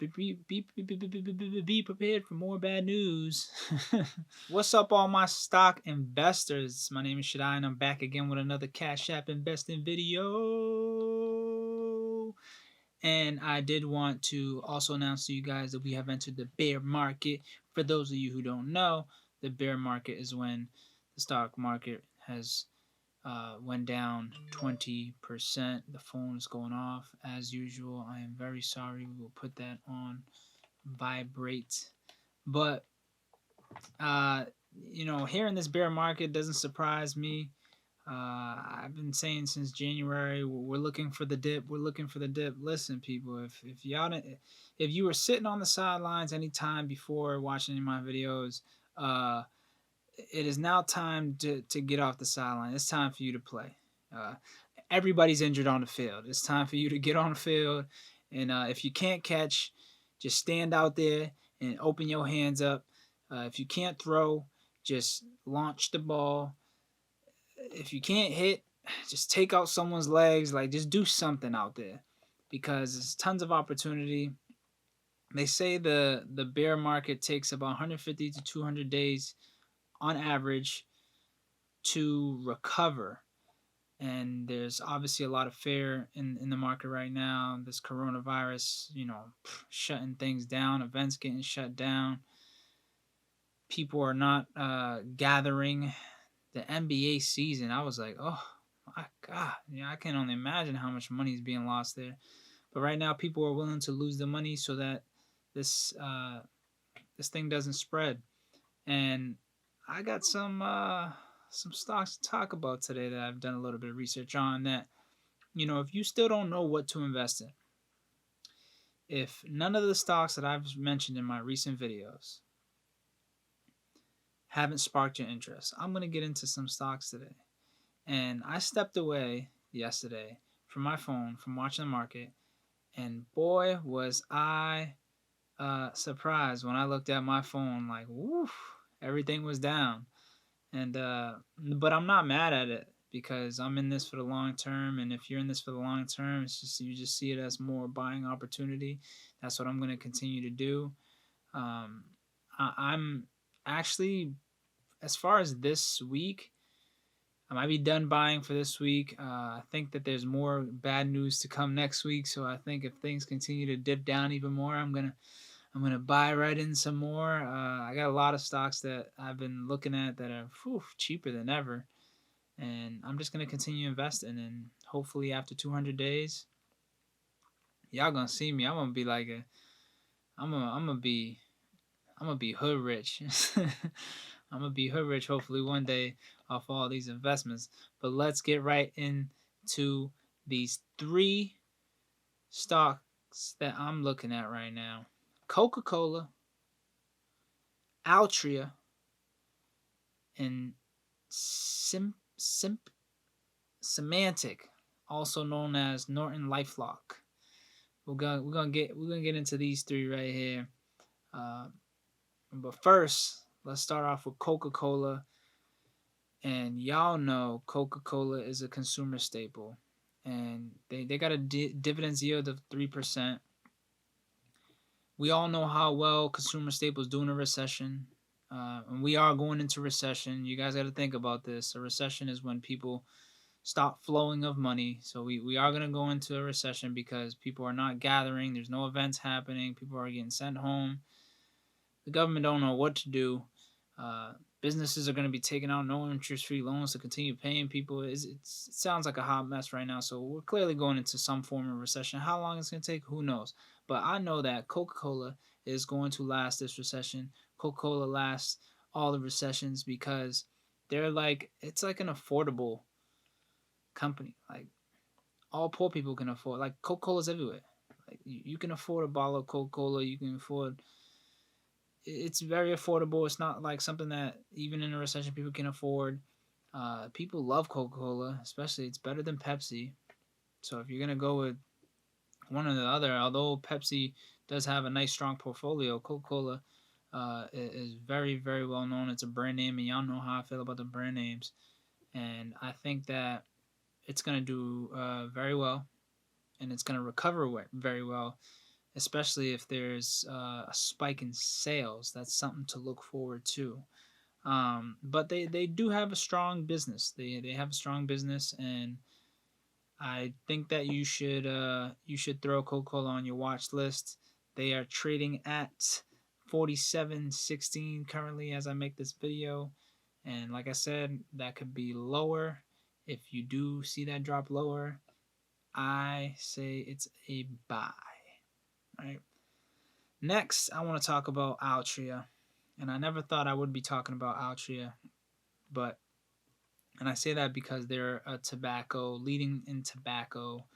Be prepared for more bad news. What's up, all my stock investors? My name is Shpena, and I'm back again with another Cash App investing video. And I did want to also announce to you guys that we have entered the bear market. For those of you who don't know, the bear market is when the stock market has went down 20%. The phone is going off as usual. I am very sorry. We will put that on vibrate. But hearing this bear market doesn't surprise me. I've been saying since January, we're looking for the dip. We're looking for the dip. Listen, people, if you were sitting on the sidelines anytime before watching any of my videos, it is now time to get off the sideline. It's time for you to play. Everybody's injured on the field. It's time for you to get on the field. And if you can't catch, just stand out there and open your hands up. If you can't throw, just launch the ball. If you can't hit, just take out someone's legs. Like, just do something out there, because there's tons of opportunity. They say the bear market takes about 150 to 200 days on average to recover. And there's obviously a lot of fear in the market right now. This coronavirus, shutting things down, events getting shut down. People are not gathering. The NBA season, I was like, oh my God. I can only imagine how much money is being lost there. But right now, people are willing to lose the money so that this thing doesn't spread. And I got some stocks to talk about today that I've done a little bit of research on, that, if you still don't know what to invest in, if none of the stocks that I've mentioned in my recent videos haven't sparked your interest, I'm going to get into some stocks today. And I stepped away yesterday from my phone, from watching the market, and boy, was I surprised when I looked at my phone, like, woof, everything was down. And but I'm not mad at it, because I'm in this for the long term. And if you're in this for the long term, you just see it as more buying opportunity. That's what I'm going to continue to do. I'm actually, as far as this week, I might be done buying for this week. I think that there's more bad news to come next week. So I think if things continue to dip down even more, I'm gonna buy right in some more. I got a lot of stocks that I've been looking at that are cheaper than ever, and I'm just gonna continue investing. And hopefully, after 200 days, y'all gonna see me. I'm gonna be like I'm gonna be hood rich. I'm gonna be hood rich hopefully one day off all these investments. But let's get right into these 3 stocks that I'm looking at right now: Coca-Cola, Altria, and Symantec, also known as Norton LifeLock. We're gonna get into these 3 right here. But first, let's start off with Coca-Cola. And y'all know Coca-Cola is a consumer staple, and they got a dividend yield of 3%. We all know how well consumer staples do in a recession, and we are going into recession. You guys got to think about this. A recession is when people stop flowing of money. So we are going to go into a recession because people are not gathering. There's no events happening. People are getting sent home. The government don't know what to do. Businesses are going to be taking out no interest-free loans to continue paying people. It sounds like a hot mess right now. So we're clearly going into some form of recession. How long it's going to take, who knows? But I know that Coca-Cola is going to last this recession. Coca-Cola lasts all the recessions because it's like an affordable company. Like, all poor people can afford. Like, Coca-Cola's everywhere. Like, you can afford a bottle of Coca-Cola. You can afford. It's very affordable. It's not like something that even in a recession people can afford. People love Coca-Cola, especially it's better than Pepsi. So if you're gonna go with one or the other, although Pepsi does have a nice strong portfolio, Coca-Cola is very, very well known. It's a brand name, and y'all know how I feel about the brand names. And I think that it's gonna do very well, and it's gonna recover very well. especially if there's a spike in sales. That's something to look forward to. But they do have a strong business. They have a strong business, and I think that you should throw Coca-Cola on your watch list. They are trading at 47.16 currently as I make this video, and like I said, that could be lower. If you do see that drop lower, I say it's a buy. Right. Next, I want to talk about Altria, and I never thought I would be talking about Altria, but and I say that because they're a tobacco leading in tobacco.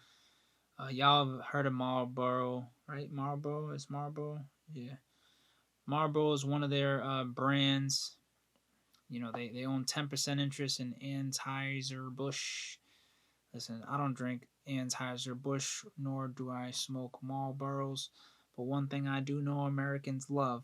Y'all have heard of Marlboro, right? Marlboro is Marlboro, yeah. Marlboro is one of their brands. You know, they own 10% interest in Anheuser-Busch. Listen, I don't drink Anheuser-Busch, nor do I smoke Marlboros. But one thing I do know Americans love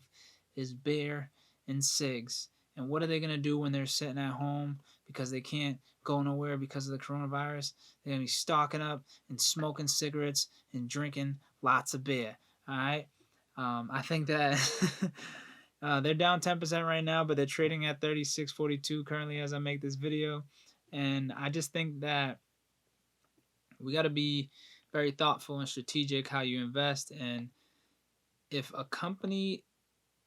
is beer and cigs. And what are they going to do when they're sitting at home because they can't go nowhere because of the coronavirus? They're going to be stocking up and smoking cigarettes and drinking lots of beer. All right? I think that they're down 10% right now, but they're trading at 36.42 currently as I make this video. And I just think that we got to be very thoughtful and strategic how you invest. And if a company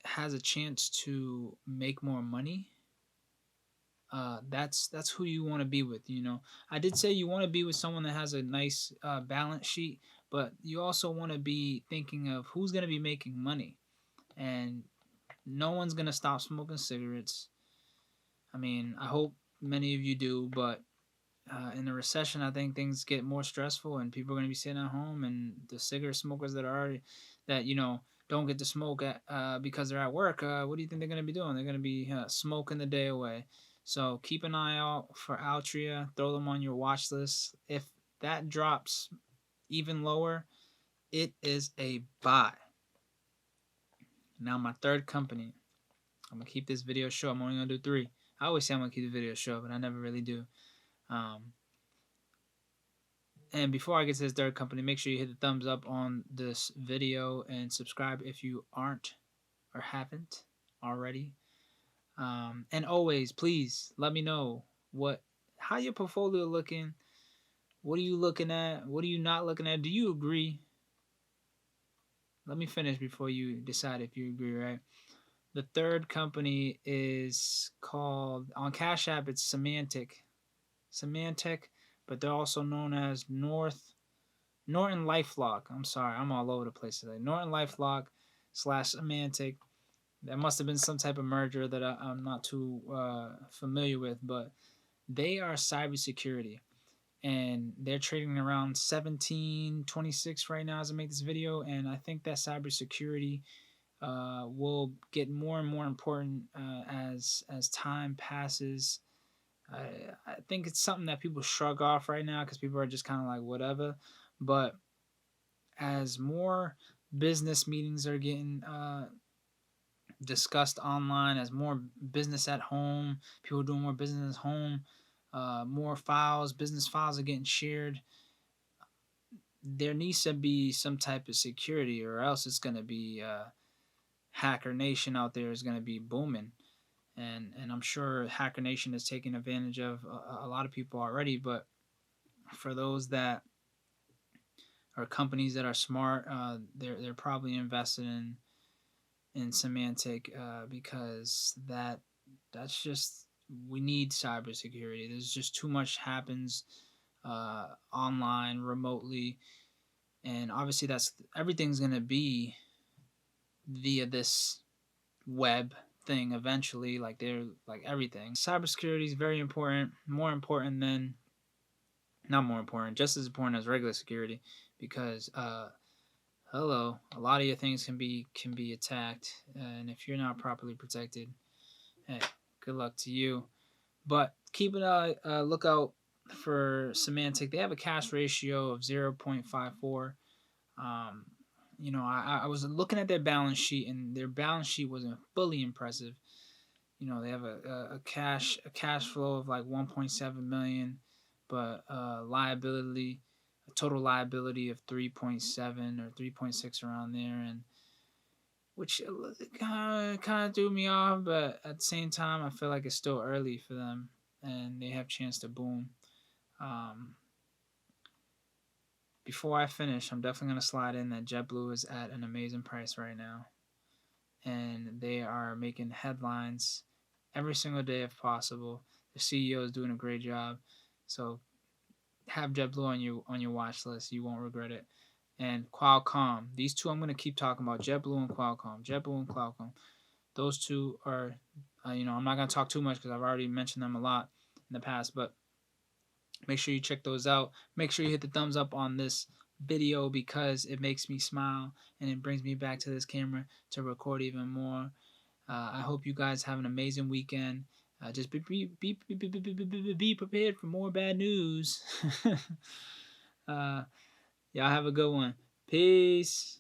has a chance to make more money, that's who you want to be with. You know, I did say you want to be with someone that has a nice balance sheet, but you also want to be thinking of who's going to be making money. And no one's going to stop smoking cigarettes. I mean, I hope many of you do, but in the recession, I think things get more stressful, and people are going to be sitting at home, and the cigarette smokers that are already that don't get to smoke at because they're at work. What do you think they're going to be doing? They're going to be smoking the day away. So keep an eye out for Altria. Throw them on your watch list. If that drops even lower, it is a buy. Now my third company. I'm gonna keep this video short. I'm only gonna do 3. I always say I'm gonna keep the video short, but I never really do. And before I get to this third company, make sure you hit the thumbs up on this video and subscribe if you aren't or haven't already. And always, please let me know how your portfolio looking. What are you looking at? What are you not looking at? Do you agree? Let me finish before you decide if you agree, right? The third company is called, on Cashapp, it's Symantec, but they're also known as Norton LifeLock. I'm sorry, I'm all over the place today. Norton LifeLock / Symantec. That must have been some type of merger that I'm not too familiar with, but they are cybersecurity, and they're trading around 17.26 right now as I make this video, and I think that cybersecurity will get more and more important as time passes. I think it's something that people shrug off right now because people are just kind of like whatever. But as more business meetings are getting discussed online, as more business at home, people doing more business at home, more business files are getting shared. There needs to be some type of security, or else it's going to be Hacker Nation out there is going to be booming. And I'm sure Hacker Nation is taking advantage of a lot of people already, but for those that are companies that are smart, they're probably invested in Symantec because that's just, we need cybersecurity. There's just too much happens online, remotely, and obviously everything's gonna be via this web thing eventually. Like everything. Cybersecurity is very important, just as important as regular security, because hello, a lot of your things can be attacked, and if you're not properly protected, hey, good luck to you. But keep a lookout for Symantec. They have a cash ratio of 0.54. I was looking at their balance sheet, and their balance sheet wasn't fully impressive. They have a cash flow of like 1.7 million, but liability a total liability of 3.7 or 3.6 around there, and which kind of threw me off. But at the same time, I feel like it's still early for them, and they have a chance to boom. Before I finish, I'm definitely gonna slide in that JetBlue is at an amazing price right now, and they are making headlines every single day if possible. The CEO is doing a great job, so have JetBlue on your watch list. You won't regret it. And Qualcomm, these two I'm gonna keep talking about: JetBlue and Qualcomm. JetBlue and Qualcomm. Those two are, I'm not gonna talk too much because I've already mentioned them a lot in the past, but make sure you check those out. Make sure you hit the thumbs up on this video because it makes me smile and it brings me back to this camera to record even more. I hope you guys have an amazing weekend. Just be prepared for more bad news. Y'all have a good one. Peace.